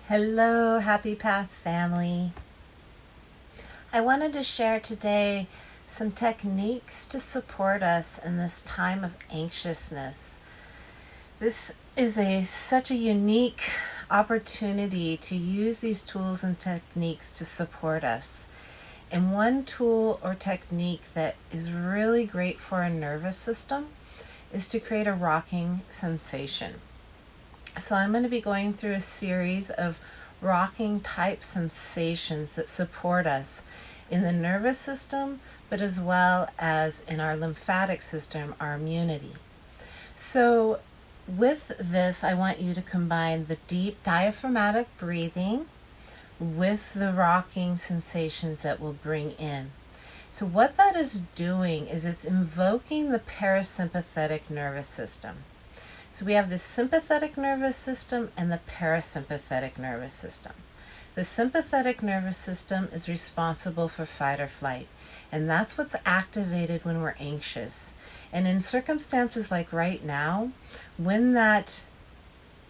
Hello, Happy Path family. I wanted to share today some techniques to support us in this time of anxiousness. This is such a unique opportunity to use these tools and techniques to support us. And one tool or technique that is really great for our nervous system is to create a rocking sensation. So I'm going to be going through a series of rocking type sensations that support us in the nervous system, but as well as in our lymphatic system, our immunity. So with this, I want you to combine the deep diaphragmatic breathing with the rocking sensations that we'll bring in. So what that is doing is it's invoking the parasympathetic nervous system. So we have the sympathetic nervous system and the parasympathetic nervous system. The sympathetic nervous system is responsible for fight or flight, and that's what's activated when we're anxious. And in circumstances like right now, when that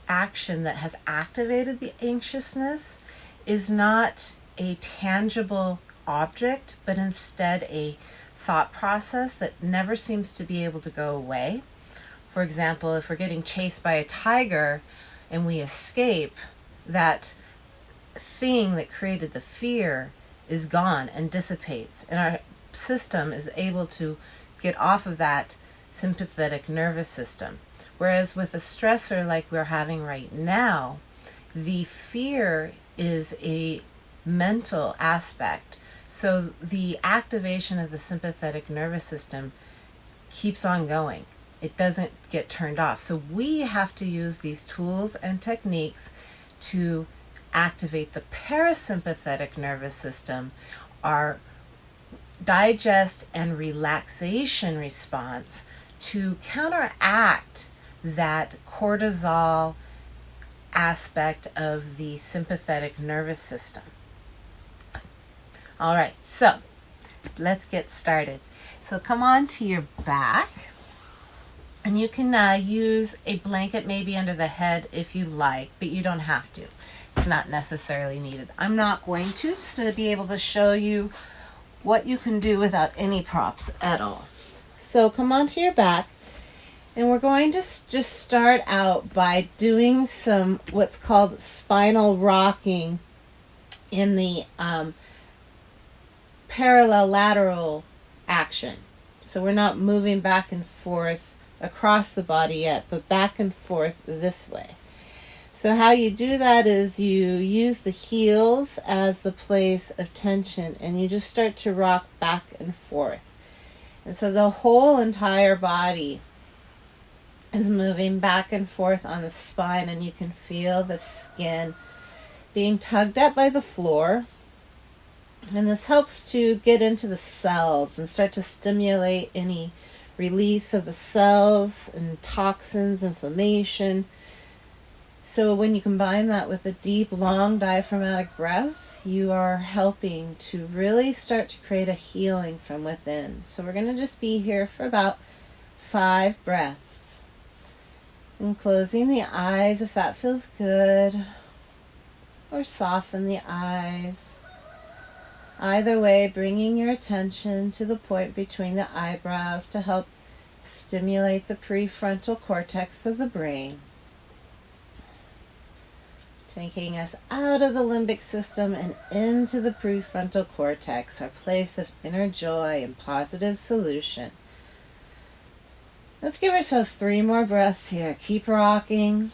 action that has activated the anxiousness is not a tangible object, but instead a thought process that never seems to be able to go away. For example, if we're getting chased by a tiger and we escape, that thing that created the fear is gone and dissipates, and our system is able to get off of that sympathetic nervous system. Whereas with a stressor like we're having right now, the fear is a mental aspect. So the activation of the sympathetic nervous system keeps on going. It doesn't get turned off. So we have to use these tools and techniques to activate the parasympathetic nervous system, our digest and relaxation response, to counteract that cortisol aspect of the sympathetic nervous system. All right, so let's get started. So come on to your back. And you can use a blanket maybe under the head if you like, but you don't have to. It's not necessarily needed. I'm not going to be able to show you what you can do without any props at all. So come onto your back, and we're going to just start out by doing some what's called spinal rocking in the parallel lateral action. So we're not moving back and forth across the body yet, but back and forth this way. So how you do that is you use the heels as the place of tension, and you just start to rock back and forth. And so the whole entire body is moving back and forth on the spine, and you can feel the skin being tugged at by the floor. And this helps to get into the cells and start to stimulate any release of the cells and toxins, inflammation. So when you combine that with a deep, long diaphragmatic breath, you are helping to really start to create a healing from within. So we're going to just be here for about 5 breaths. And closing the eyes if that feels good, or soften the eyes. Either way, bringing your attention to the point between the eyebrows to help stimulate the prefrontal cortex of the brain. Taking us out of the limbic system and into the prefrontal cortex, our place of inner joy and positive solution. Let's give ourselves 3 more breaths here. Keep rocking.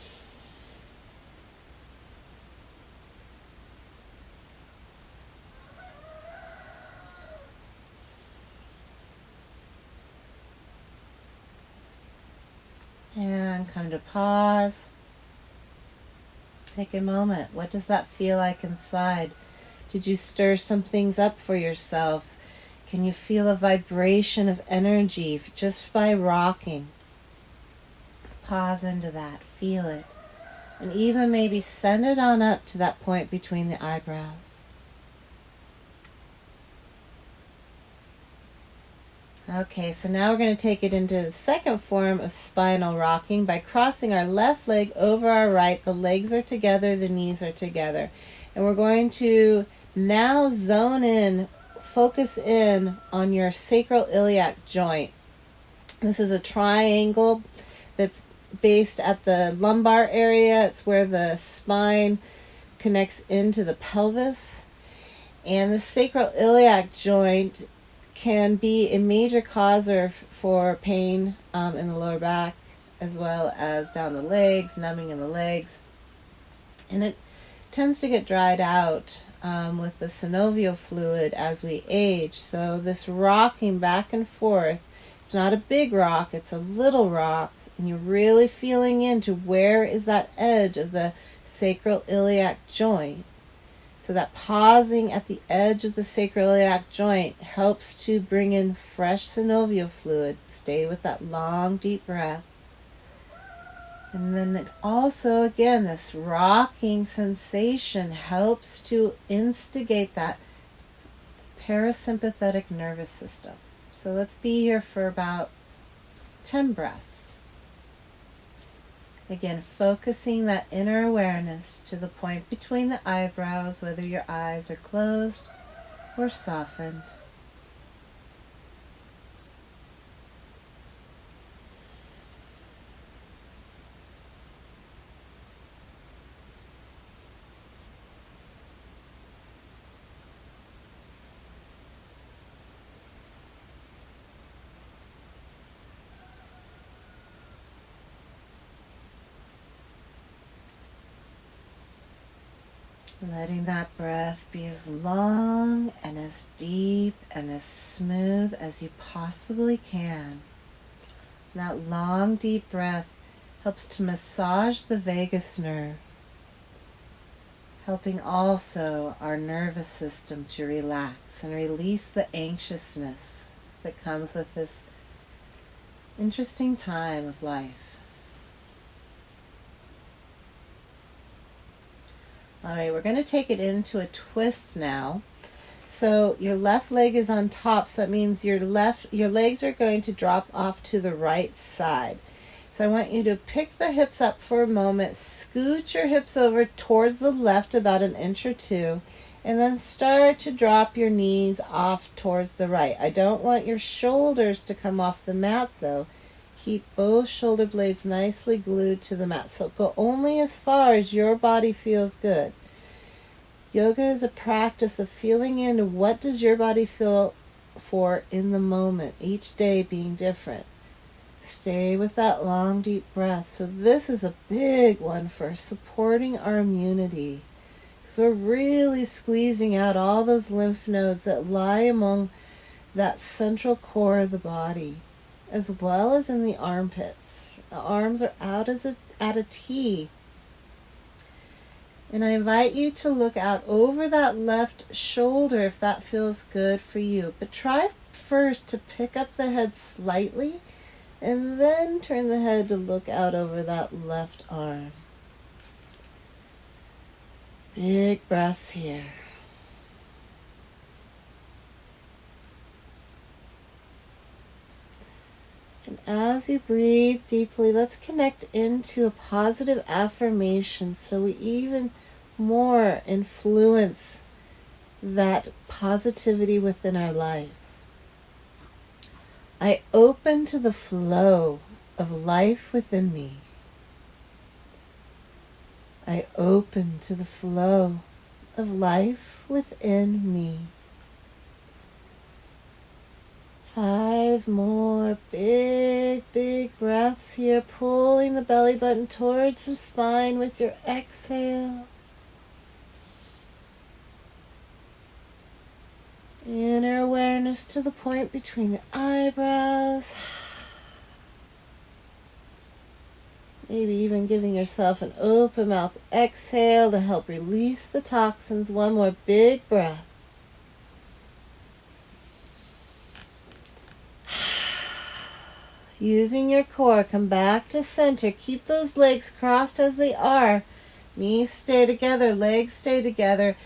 And come to pause. Take a moment. What does that feel like inside? Did you stir some things up for yourself? Can you feel a vibration of energy just by rocking? Pause into that. Feel it. And even maybe send it on up to that point between the eyebrows. Okay, so now we're going to take it into the second form of spinal rocking by crossing our left leg over our right. The legs are together, the knees are together. And we're going to now zone in, focus in on your sacroiliac joint. This is a triangle that's based at the lumbar area. It's where the spine connects into the pelvis. And the sacroiliac joint can be a major causer for pain in the lower back, as well as down the legs, numbing in the legs. And it tends to get dried out with the synovial fluid as we age. So this rocking back and forth, it's not a big rock, it's a little rock, and you're really feeling into where is that edge of the sacroiliac joint. So that pausing at the edge of the sacroiliac joint helps to bring in fresh synovial fluid. Stay with that long, deep breath. And then it also, again, this rocking sensation helps to instigate that parasympathetic nervous system. So let's be here for about 10 breaths. Again, focusing that inner awareness to the point between the eyebrows, whether your eyes are closed or softened. Letting that breath be as long and as deep and as smooth as you possibly can. That long, deep breath helps to massage the vagus nerve, helping also our nervous system to relax and release the anxiousness that comes with this interesting time of life. All right, we're going to take it into a twist now. So your left leg is on top, so that means your legs are going to drop off to the right side. So I want you to pick the hips up for a moment, scoot your hips over towards the left about an inch or two, and then start to drop your knees off towards the right. I don't want your shoulders to come off the mat though. Keep both shoulder blades nicely glued to the mat. So go only as far as your body feels good. Yoga is a practice of feeling into what does your body feel for in the moment, each day being different. Stay with that long, deep breath. So this is a big one for supporting our immunity, because we're really squeezing out all those lymph nodes that lie among that central core of the body, as well as in the armpits. The arms are out at a T. And I invite you to look out over that left shoulder if that feels good for you. But try first to pick up the head slightly and then turn the head to look out over that left arm. Big breaths here. And as you breathe deeply, let's connect into a positive affirmation so we even more influence that positivity within our life. I open to the flow of life within me. I open to the flow of life within me. 5 more big breaths here, pulling the belly button towards the spine with your exhale. Inner awareness to the point between the eyebrows. Maybe even giving yourself an open mouth exhale to help release the toxins. 1 more big breath. Using your core, come back to center. Keep those legs crossed as they are. Knees stay together, legs stay together.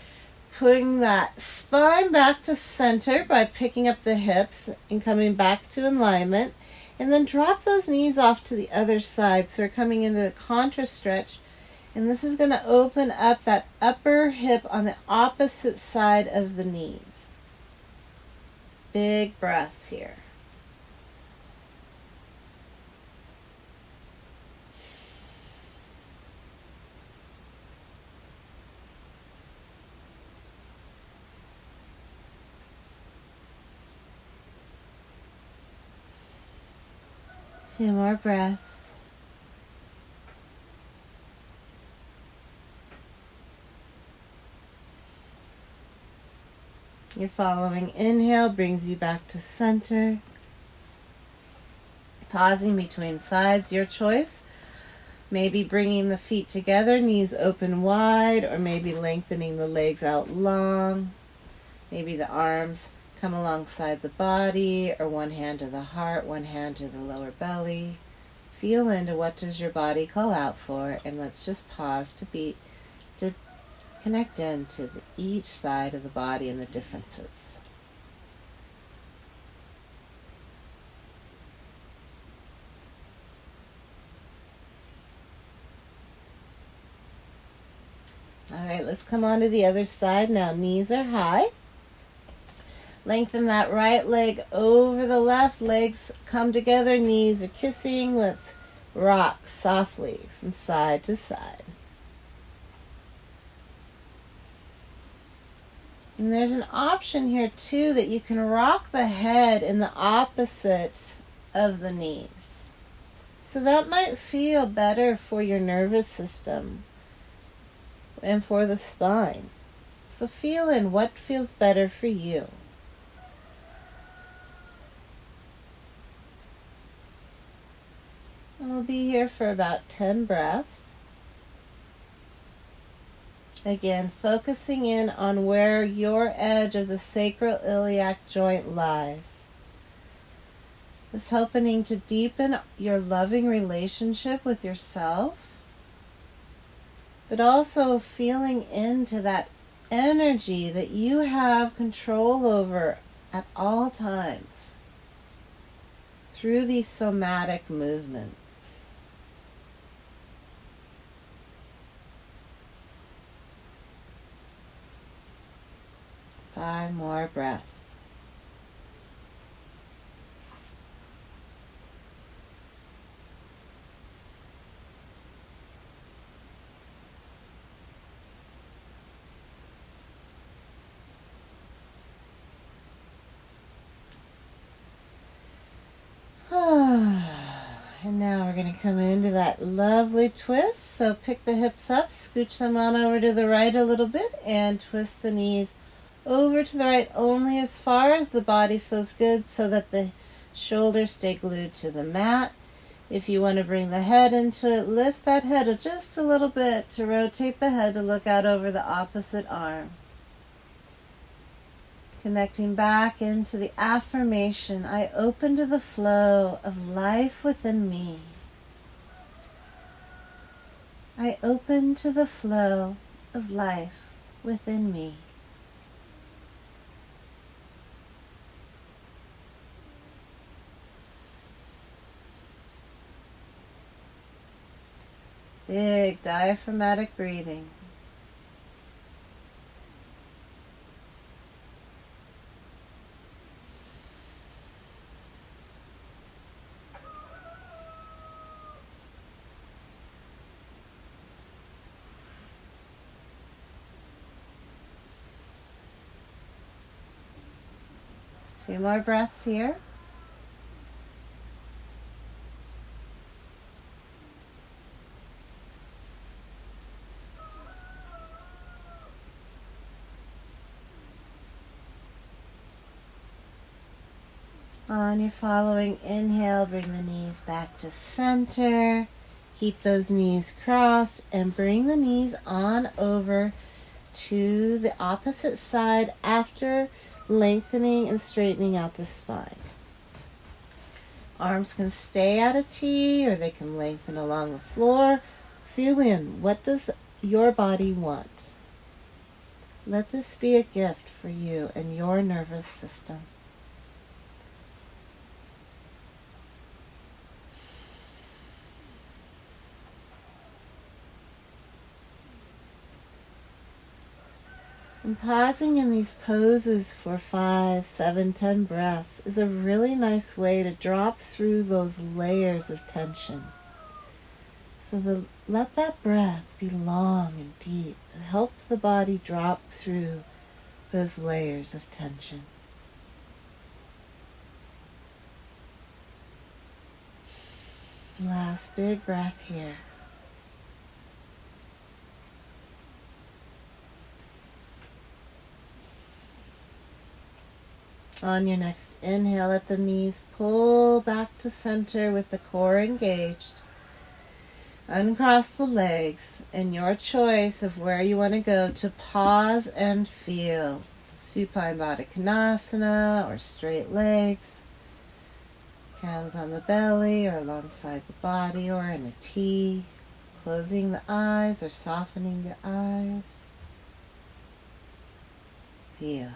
Putting that spine back to center by picking up the hips and coming back to alignment. And then drop those knees off to the other side. So we're coming into the contra stretch. And this is going to open up that upper hip on the opposite side of the knees. Big breaths here. Two more breaths. Your following inhale brings you back to center. Pausing between sides, your choice. Maybe bringing the feet together, knees open wide, or maybe lengthening the legs out long. Maybe the arms come alongside the body, or one hand to the heart, one hand to the lower belly. Feel into what does your body call out for, and let's just pause to connect into each side of the body and the differences. All right, let's come on to the other side now. Knees are high. Lengthen that right leg over the left. Legs come together, knees are kissing. Let's rock softly from side to side. And there's an option here too that you can rock the head in the opposite of the knees. So that might feel better for your nervous system and for the spine. So feel in what feels better for you. And we'll be here for about 10 breaths. Again, focusing in on where your edge of the sacroiliac joint lies. It's helping to deepen your loving relationship with yourself, but also feeling into that energy that you have control over at all times through these somatic movements. 5 more breaths. And now we're going to come into that lovely twist. So pick the hips up, scooch them on over to the right a little bit, and twist the knees over to the right only as far as the body feels good so that the shoulders stay glued to the mat. If you want to bring the head into it, lift that head just a little bit to rotate the head to look out over the opposite arm. Connecting back into the affirmation, I open to the flow of life within me. I open to the flow of life within me. Big diaphragmatic breathing. Two more breaths here. On your following inhale, bring the knees back to center. Keep those knees crossed and bring the knees on over to the opposite side after lengthening and straightening out the spine. Arms can stay at a T or they can lengthen along the floor. Feel in, what does your body want? Let this be a gift for you and your nervous system. And pausing in these poses for 5, 7, 10 breaths is a really nice way to drop through those layers of tension. So let that breath be long and deep. Help the body drop through those layers of tension. Last big breath here. On your next inhale, let the knees pull back to center with the core engaged. Uncross the legs and your choice of where you want to go to pause and feel. Supine Baddha Konasana or straight legs. Hands on the belly or alongside the body or in a T. Closing the eyes or softening the eyes. Feel.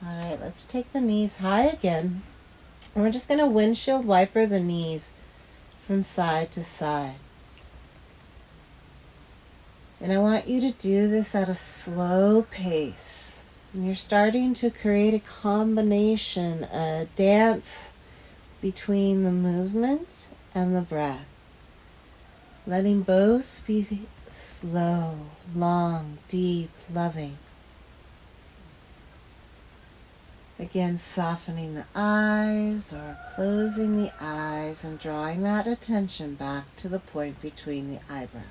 All right, let's take the knees high again. And we're just going to windshield wiper the knees from side to side. And I want you to do this at a slow pace. And you're starting to create a combination, a dance between the movement and the breath. Letting both be slow, long, deep, loving. Again, softening the eyes or closing the eyes and drawing that attention back to the point between the eyebrows.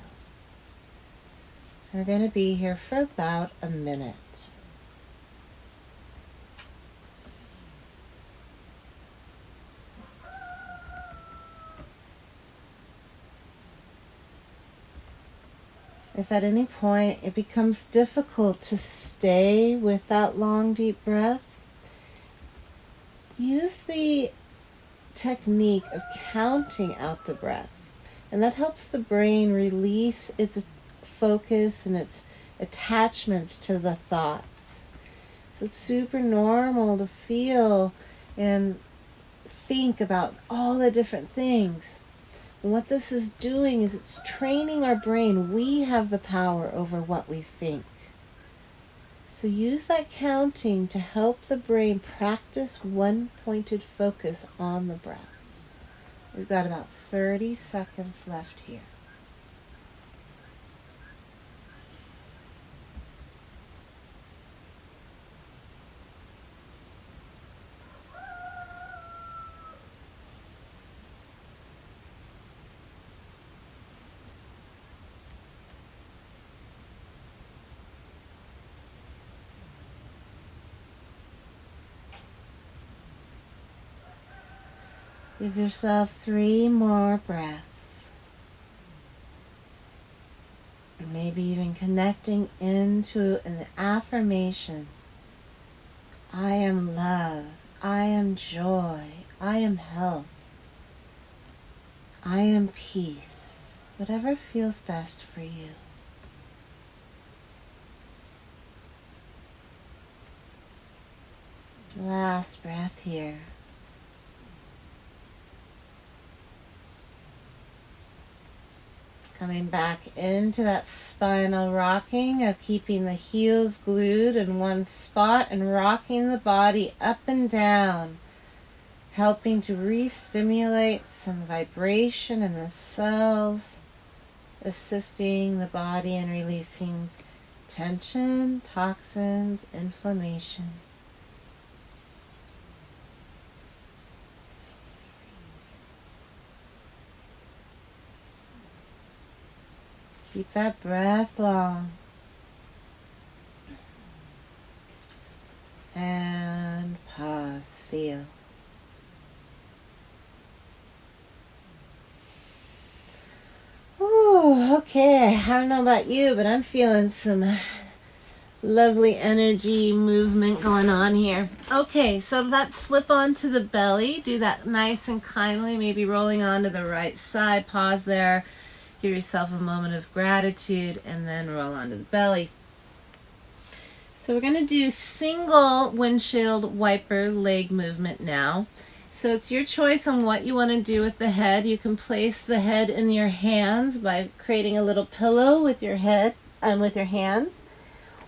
We're going to be here for about a minute. If at any point it becomes difficult to stay with that long, deep breath, use the technique of counting out the breath. And that helps the brain release its focus and its attachments to the thoughts. So it's super normal to feel and think about all the different things. And what this is doing is it's training our brain. We have the power over what we think. So use that counting to help the brain practice one-pointed focus on the breath. We've got about 30 seconds left here. Give yourself 3 more breaths. Maybe even connecting into an affirmation. I am love. I am joy. I am health. I am peace. Whatever feels best for you. Last breath here. Coming back into that spinal rocking of keeping the heels glued in one spot and rocking the body up and down, helping to re-stimulate some vibration in the cells, assisting the body in releasing tension, toxins, inflammation. Keep that breath long. And pause, feel. Ooh, okay, I don't know about you, but I'm feeling some Lovely energy movement going on here. Okay, so let's flip onto the belly. Do that nice and kindly, maybe rolling onto the right side. Pause there. Give yourself a moment of gratitude and then roll onto the belly. So we're going to do single windshield wiper leg movement now. So it's your choice on what you want to do with the head. You can place the head in your hands by creating a little pillow with your head and with your hands.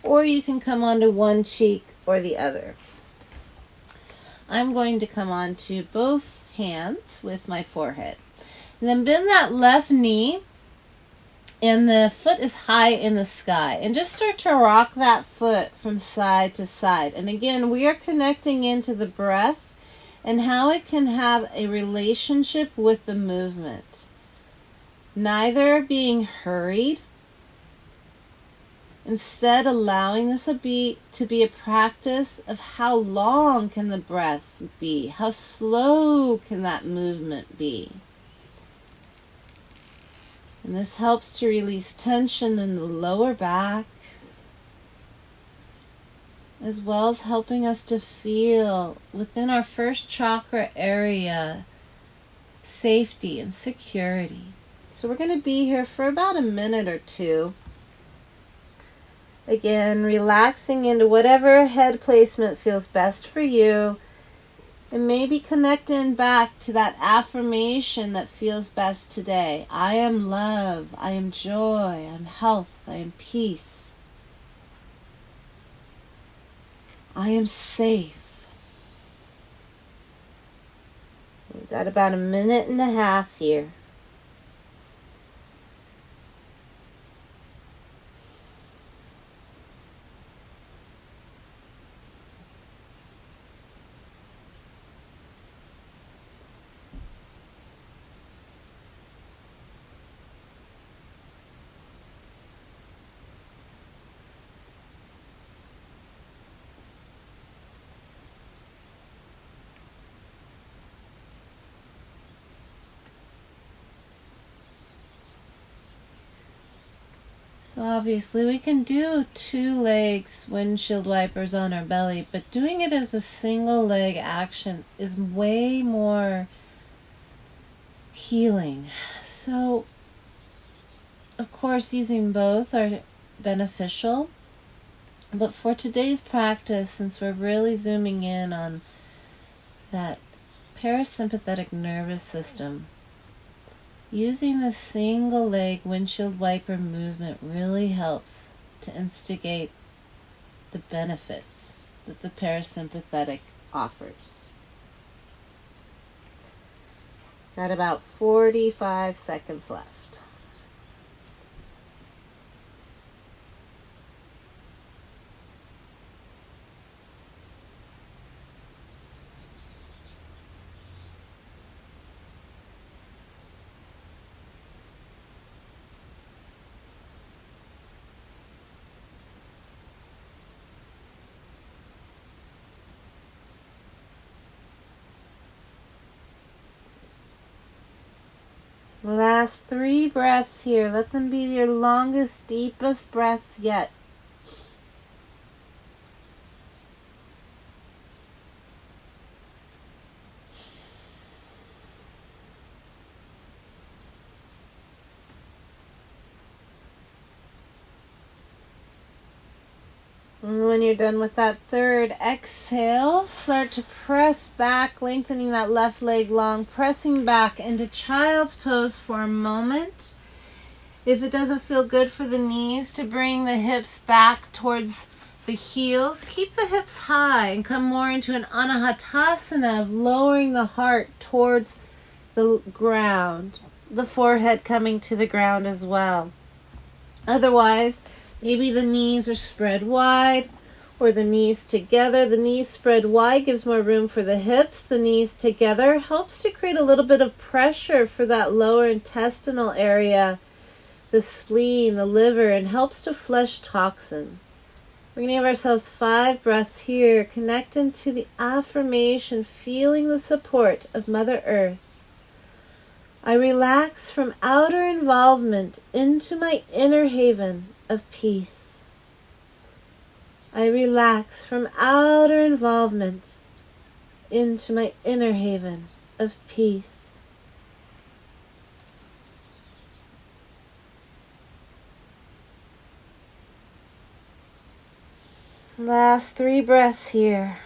Or you can come onto one cheek or the other. I'm going to come onto both hands with my forehead. And then bend that left knee, and the foot is high in the sky. And just start to rock that foot from side to side. And again, we are connecting into the breath and how it can have a relationship with the movement. Neither being hurried, instead allowing this to be a practice of how long can the breath be, how slow can that movement be. And this helps to release tension in the lower back, as well as helping us to feel within our first chakra area safety and security. So we're going to be here for about a minute or two. Again, relaxing into whatever head placement feels best for you. And maybe connecting back to that affirmation that feels best today. I am love. I am joy. I am health. I am peace. I am safe. We've got about a minute and a half here. So obviously we can do 2 legs windshield wipers on our belly, but doing it as a single leg action is way more healing. So of course using both are beneficial, but for today's practice, since we're really zooming in on that parasympathetic nervous system, using the single leg windshield wiper movement really helps to instigate the benefits that the parasympathetic offers. Got about 45 seconds left. Last 3 breaths here. Let them be your longest, deepest breaths yet. And when you're done with that 3rd exhale, start to press back, lengthening that left leg long, pressing back into child's pose for a moment. If it doesn't feel good for the knees, to bring the hips back towards the heels. Keep the hips high and come more into an anahatasana of lowering the heart towards the ground, the forehead coming to the ground as well. Otherwise, maybe the knees are spread wide or the knees together. The knees spread wide gives more room for the hips. The knees together helps to create a little bit of pressure for that lower intestinal area, the spleen, the liver, and helps to flush toxins. We're going to give ourselves 5 breaths here, connecting to the affirmation, feeling the support of Mother Earth. I relax from outer involvement into my inner haven of peace. I relax from outer involvement into my inner haven of peace. Last 3 breaths here.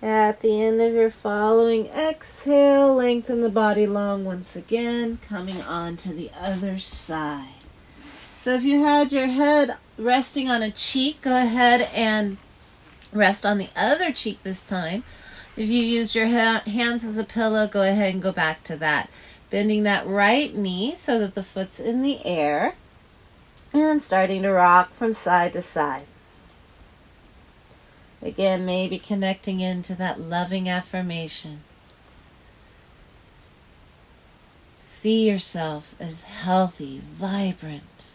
At the end of your following exhale, lengthen the body long once again, coming on to the other side. So if you had your head resting on a cheek, go ahead and rest on the other cheek this time. If you used your hands as a pillow, go ahead and go back to that. Bending that right knee so that the foot's in the air and starting to rock from side to side. Again, maybe connecting into that loving affirmation. See yourself as healthy, vibrant.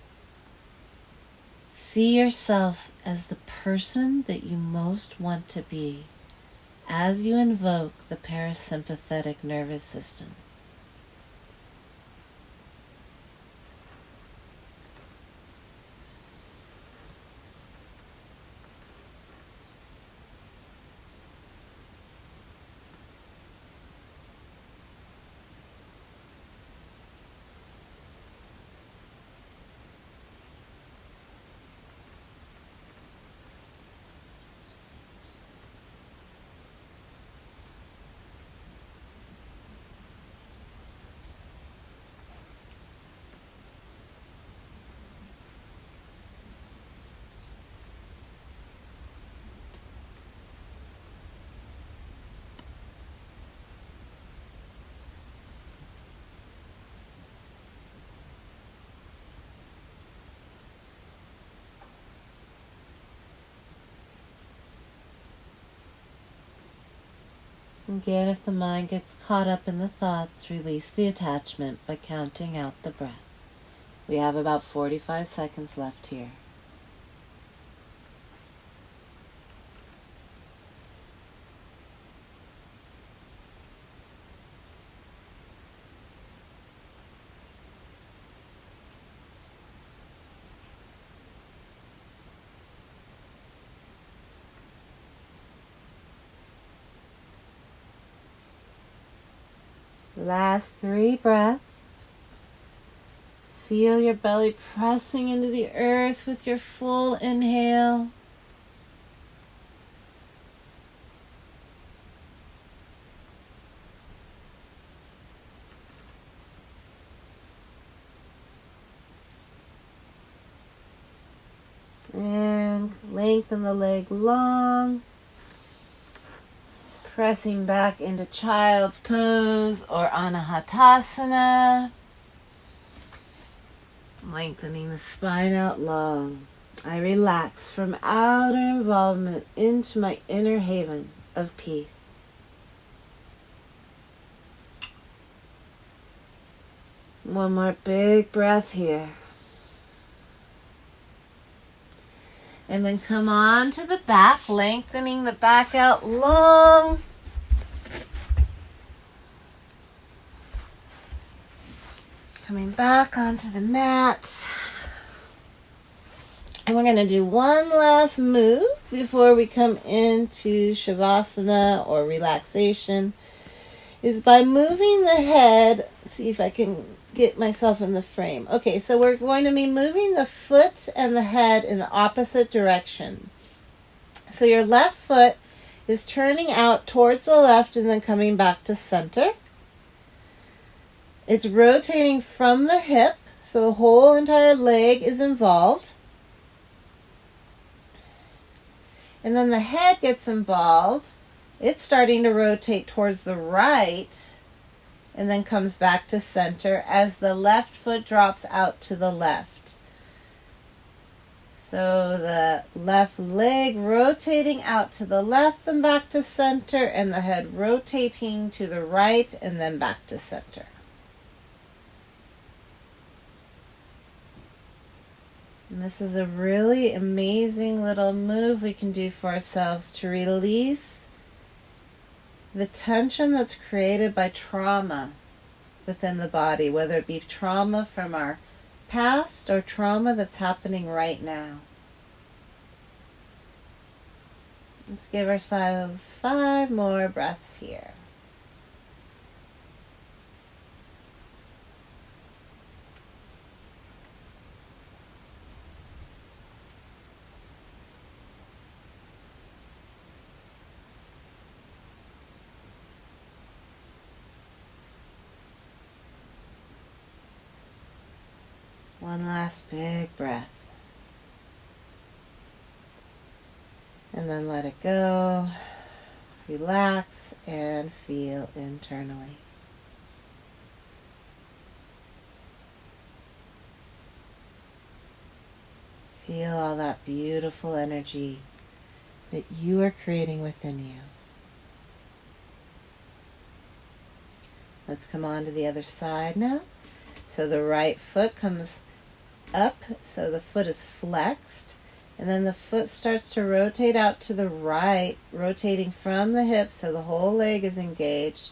See yourself as the person that you most want to be as you invoke the parasympathetic nervous system. Again, if the mind gets caught up in the thoughts, release the attachment by counting out the breath. We have about 45 seconds left here. Last 3 breaths. Feel your belly pressing into the earth with your full inhale. And lengthen the leg long. Pressing back into child's pose or anahatasana. Lengthening the spine out long. I relax from outer involvement into my inner haven of peace. One more big breath here. And then come on to the back, lengthening the back out long. Coming back onto the mat. And we're going to do one last move before we come into Shavasana or relaxation. Is by moving the head. See if I can get myself in the frame. Okay, so we're going to be moving the foot and the head in the opposite direction. So your left foot is turning out towards the left and then coming back to center. It's rotating from the hip, so the whole entire leg is involved. And then the head gets involved. It's starting to rotate towards the right and then comes back to center as the left foot drops out to the left. So the left leg rotating out to the left and back to center, and the head rotating to the right and then back to center. And this is a really amazing little move we can do for ourselves to release the tension that's created by trauma within the body, whether it be trauma from our past or trauma that's happening right now. Let's give ourselves 5 more breaths here. One last big breath. And then let it go. Relax and feel internally. Feel all that beautiful energy that you are creating within you. Let's come on to the other side now. So the right foot comes up, so the foot is flexed, and then the foot starts to rotate out to the right, rotating from the hips so the whole leg is engaged,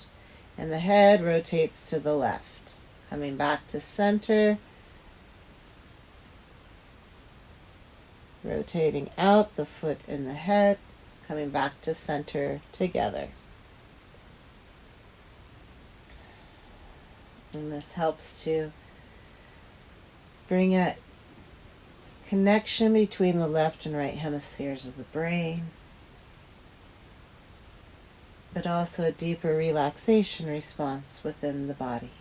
and the head rotates to the left. Coming back to center, rotating out the foot and the head, coming back to center together. And this helps to bring a connection between the left and right hemispheres of the brain, but also a deeper relaxation response within the body.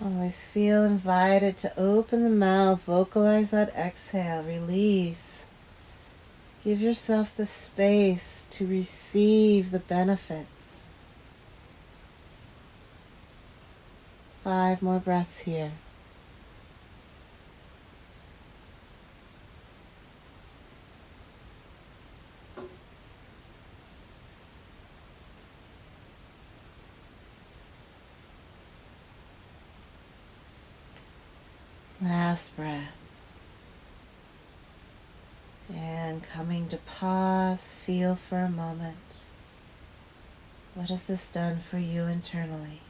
Always feel invited to open the mouth, vocalize that exhale, release. Give yourself the space to receive the benefits. 5 more breaths here. Last breath. And coming to pause, feel for a moment. What has this done for you internally?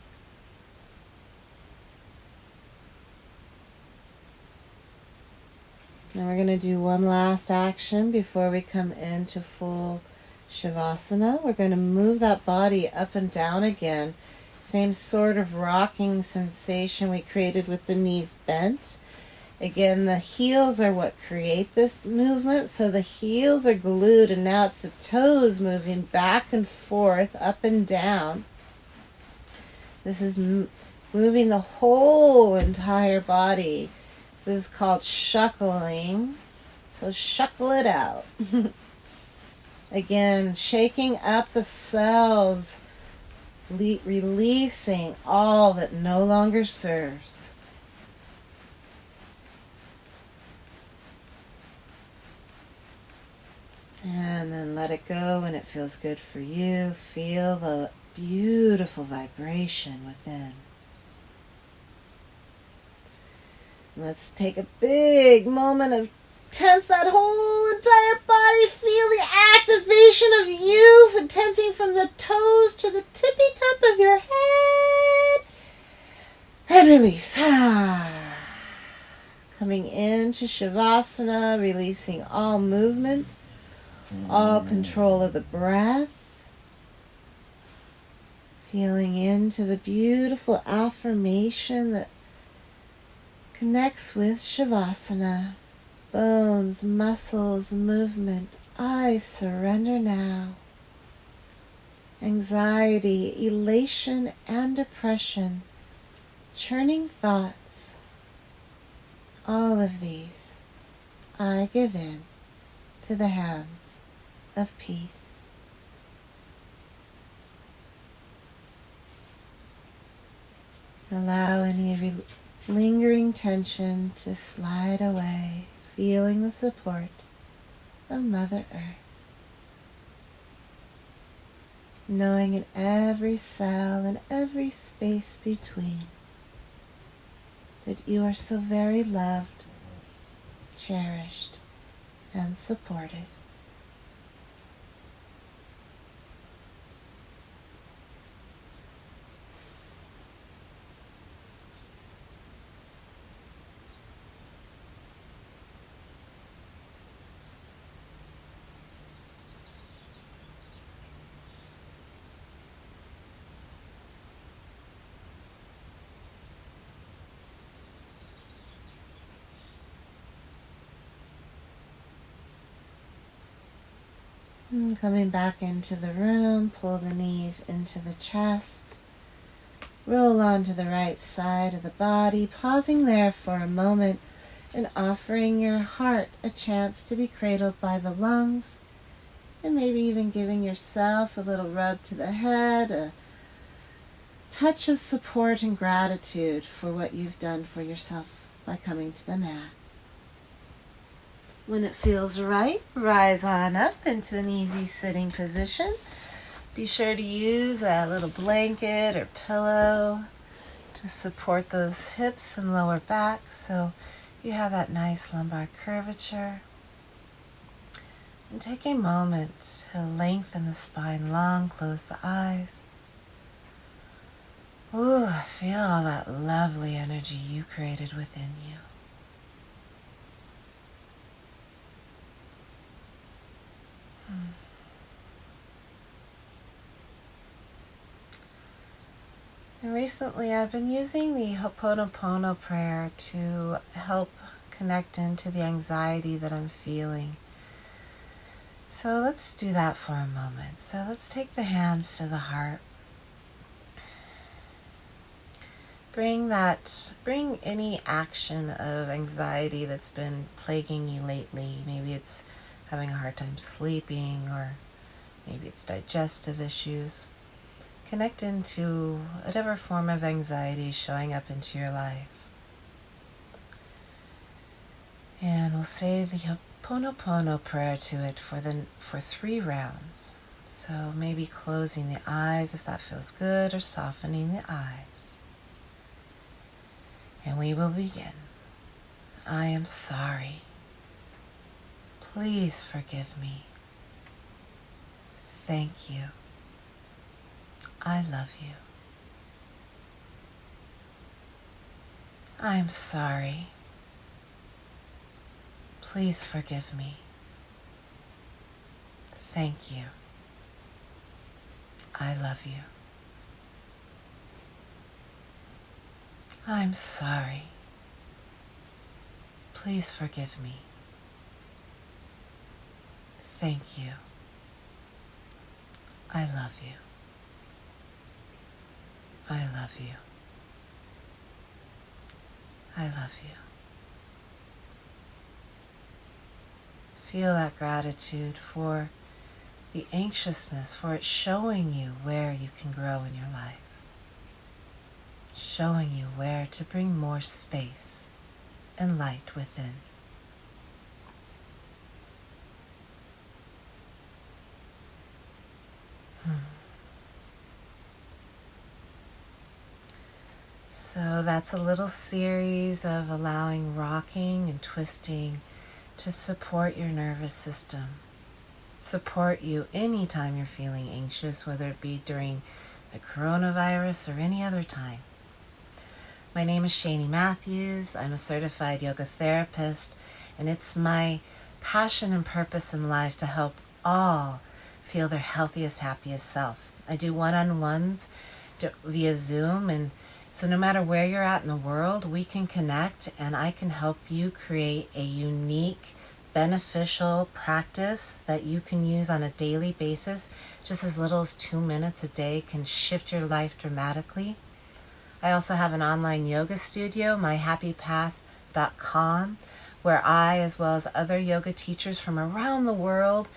Now we're going to do one last action before we come into full Shavasana. We're going to move that body up and down again. Same sort of rocking sensation we created with the knees bent. Again, the heels are what create this movement, so the heels are glued, and now it's the toes moving back and forth, up and down. This is moving the whole entire body. This is called shuckling, so shuckle it out. Again, shaking up the cells, releasing all that no longer serves. And then let it go when it feels good for you. Feel the beautiful vibration within. Let's take a big moment of tense that whole entire body. Feel the activation of youth and tensing from the toes to the tippy top of your head. And release. Coming into Shavasana, releasing all movements, all control of the breath. Feeling into the beautiful affirmation that connects with Shavasana. Bones, muscles, movement. I surrender now. Anxiety, elation, and depression. Churning thoughts. All of these I give in to the hands of peace. Allow any lingering tension to slide away, feeling the support of Mother Earth. Knowing in every cell and every space between that you are so very loved, cherished, and supported. And coming back into the room, pull the knees into the chest. Roll onto the right side of the body, pausing there for a moment and offering your heart a chance to be cradled by the lungs, and maybe even giving yourself a little rub to the head, a touch of support and gratitude for what you've done for yourself by coming to the mat. When it feels right, rise on up into an easy sitting position. Be sure to use a little blanket or pillow to support those hips and lower back so you have that nice lumbar curvature. And take a moment to lengthen the spine long, close the eyes. Ooh, feel all that lovely energy you created within you. And recently I've been using the Ho'oponopono prayer to help connect into the anxiety that I'm feeling. So let's do that for a moment. So let's take the hands to the heart. Bring any action of anxiety that's been plaguing you lately. Maybe it's having a hard time sleeping, or maybe it's digestive issues. Connect into whatever form of anxiety is showing up into your life. And we'll say the Ho'oponopono prayer to it for 3 rounds. So maybe closing the eyes if that feels good, or softening the eyes. And we will begin. I am sorry. Please forgive me. Thank you. I love you. I am sorry. Please forgive me. Thank you. I love you. I'm sorry. Please forgive me. Thank you. I love you. I love you. I love you. Feel that gratitude for the anxiousness, for it showing you where you can grow in your life. Showing you where to bring more space and light within. So that's a little series of allowing rocking and twisting to support your nervous system. Support you anytime you're feeling anxious, whether it be during the coronavirus or any other time. My name is Shani Matthews. I'm a certified yoga therapist, and it's my passion and purpose in life to help all feel their healthiest, happiest self. I do one-on-ones via Zoom, and so no matter where you're at in the world, we can connect, and I can help you create a unique, beneficial practice that you can use on a daily basis. Just as little as 2 minutes a day can shift your life dramatically. I also have an online yoga studio, myhappypath.com, where I, as well as other yoga teachers from around the world,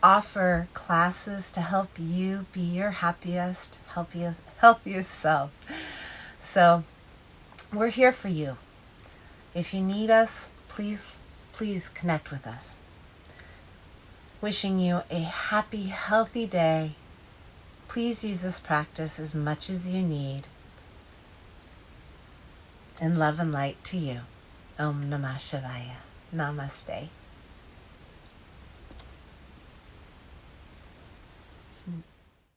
offer classes to help you be your happiest, healthiest self. So We're here for you. If you need us, please connect with us. Wishing you a happy, healthy day. Please use this practice as much as you need. And love and light to you. Om Namah Shivaya. Namaste.